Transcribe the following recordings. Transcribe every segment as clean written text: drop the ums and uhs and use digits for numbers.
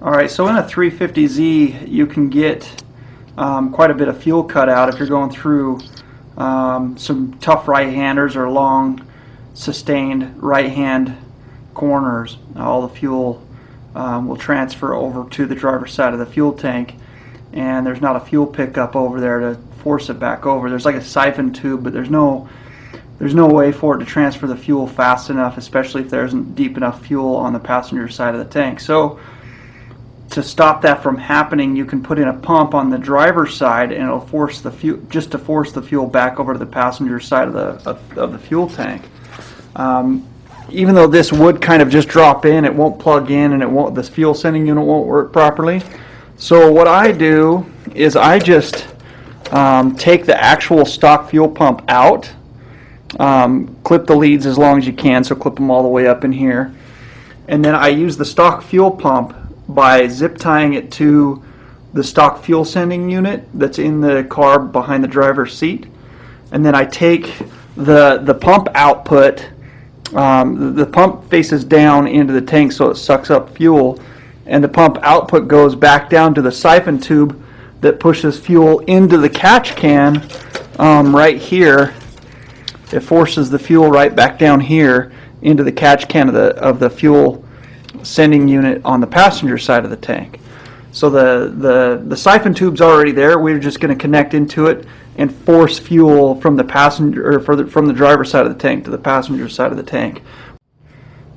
Alright, so in a 350Z you can get quite a bit of fuel cut out if you're going through some tough right-handers or long sustained right-hand corners. All the fuel will transfer over to the driver's side of the fuel tank, and there's not a fuel pickup over there to force it back over. There's like a siphon tube, but there's no way for it to transfer the fuel fast enough, especially if there isn't deep enough fuel on the passenger side of the tank. So to stop that from happening, you can put in a pump on the driver's side, and it'll force the fuel, just to force the fuel back over to the passenger side of the fuel tank. Even though this would kind of just drop in, it won't plug in, and the fuel sending unit won't work properly. So what I do is I just take the actual stock fuel pump out, clip the leads as long as you can, so clip them all the way up in here, and then I use the stock fuel pump by zip tying it to the stock fuel sending unit that's in the car behind the driver's seat, and then I take the pump output. The pump faces down into the tank so it sucks up fuel, and the pump output goes back down to the siphon tube that pushes fuel into the catch can right here. It forces the fuel right back down here into the catch can of the fuel sending unit on the passenger side of the tank. So the siphon tube's already there. We're just going to connect into it and force fuel from the passenger, or from the driver's side of the tank to the passenger side of the tank.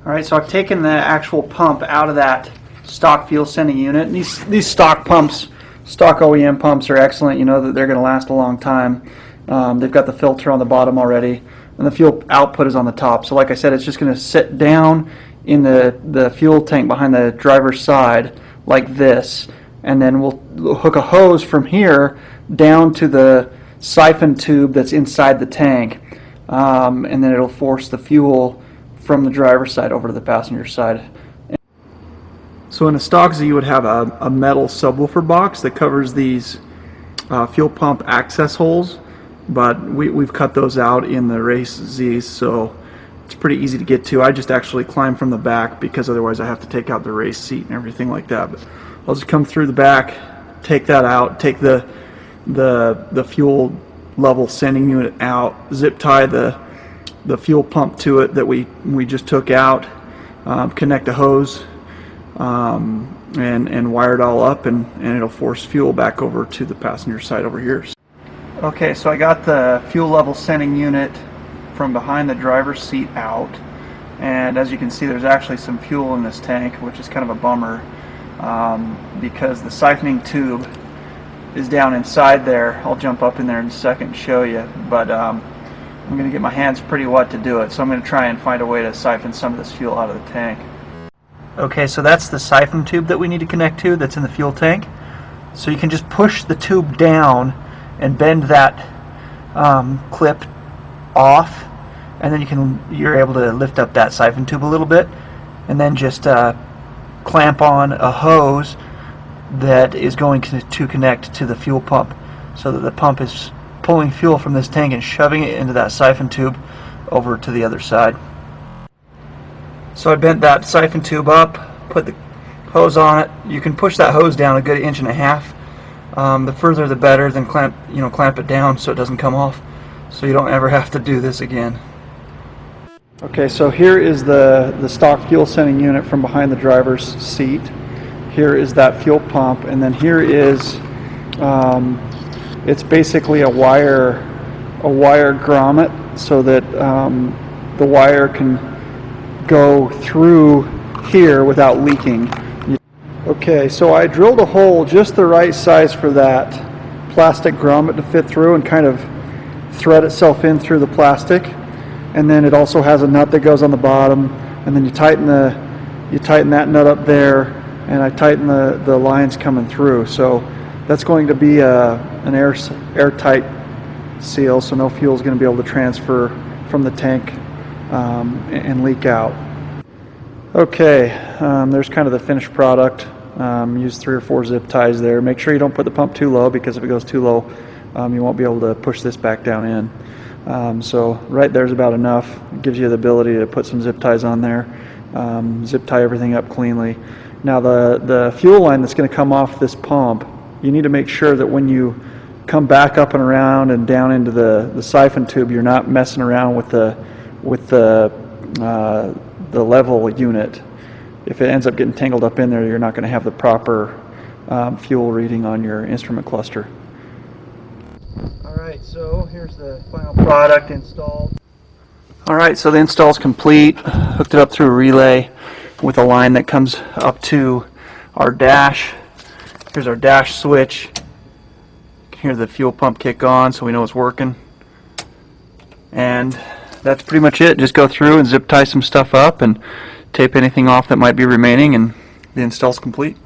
All right, so I've taken the actual pump out of that stock fuel sending unit. And these stock pumps, stock OEM pumps, are excellent. You know that they're going to last a long time. They've got the filter on the bottom already, and the fuel output is on the top. So like I said, it's just going to sit down in the fuel tank behind the driver's side like this, and then we'll hook a hose from here down to the siphon tube that's inside the tank, and then it'll force the fuel from the driver's side over to the passenger side. So in a stock Z you would have a metal subwoofer box that covers these fuel pump access holes, but we've cut those out in the race Zs, so it's pretty easy to get to. I just actually climb from the back because otherwise I have to take out the race seat and everything like that. But I'll just come through the back, take that out, take the fuel level sending unit out, zip tie the fuel pump to it that we just took out, connect a hose, and wire it all up, and it'll force fuel back over to the passenger side over here. Okay, so I got the fuel level sending unit from behind the driver's seat out, and as you can see there's actually some fuel in this tank, which is kind of a bummer, because the siphoning tube is down inside there. I'll jump up in there in a second and show you, but I'm going to get my hands pretty wet to do it, so I'm going to try and find a way to siphon some of this fuel out of the tank. Okay, so that's the siphon tube that we need to connect to that's in the fuel tank. So you can just push the tube down and bend that clip off, and then you're able to lift up that siphon tube a little bit, and then just clamp on a hose that is going to connect to the fuel pump, so that the pump is pulling fuel from this tank and shoving it into that siphon tube over to the other side. So I bent that siphon tube up, put the hose on it. You can push that hose down a good 1.5 inches. The further the better. Then clamp it down so it doesn't come off, so you don't ever have to do this again. Okay, so here is the stock fuel sending unit from behind the driver's seat. Here is that fuel pump, and then here is it's basically a wire grommet, so that the wire can go through here without leaking. Okay, so I drilled a hole just the right size for that plastic grommet to fit through and kind of thread itself in through the plastic. And then it also has a nut that goes on the bottom, and then you tighten that nut up there, and I tighten the lines coming through. So that's going to be an airtight seal, so no fuel is going to be able to transfer from the tank and leak out. Okay, there's kind of the finished product. Use 3 or 4 zip ties there. Make sure you don't put the pump too low, because if it goes too low, you won't be able to push this back down in. So right there's about enough. It gives you the ability to put some zip ties on there, zip tie everything up cleanly, Now the fuel line that's going to come off this pump, you need to make sure that when you come back up and around and down into the siphon tube, you're not messing around with the level unit. If it ends up getting tangled up in there, you're not going to have the proper fuel reading on your instrument cluster. Alright, so here's the final product installed. Alright, so the install is complete. Hooked it up through a relay with a line that comes up to our dash. Here's our dash switch. You can hear the fuel pump kick on, so we know it's working. And that's pretty much it. Just go through and zip tie some stuff up and tape anything off that might be remaining, and the install's complete.